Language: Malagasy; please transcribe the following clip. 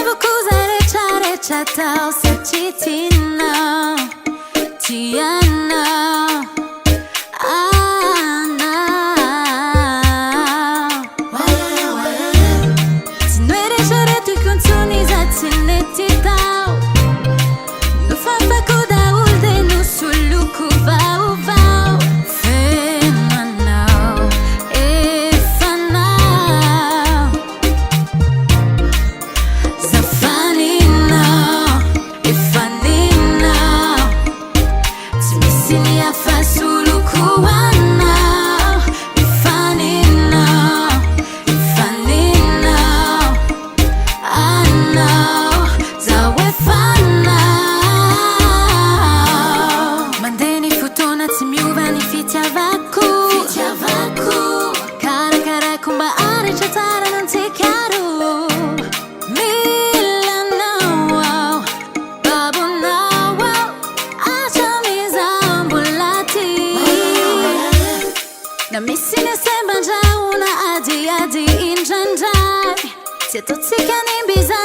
beaucoup arrêt chata sa titina Tiana Anna Si noi regere tu canzoni zazzine ti tau Nu fa facu da ulde nu sulu cu vau vau Femanau e fanau Zafanina e fanina Si missini a fa sulu cu anau E fanina e fanina Anau Zau e fanau Mandeni futona ți miuvani fitia vacu Cara cara kumba are chatara non ti caro Milano Babu now Acha miza ambulati Na missine sembra già una adi adi in giangiai Si è tozzicani in bisogno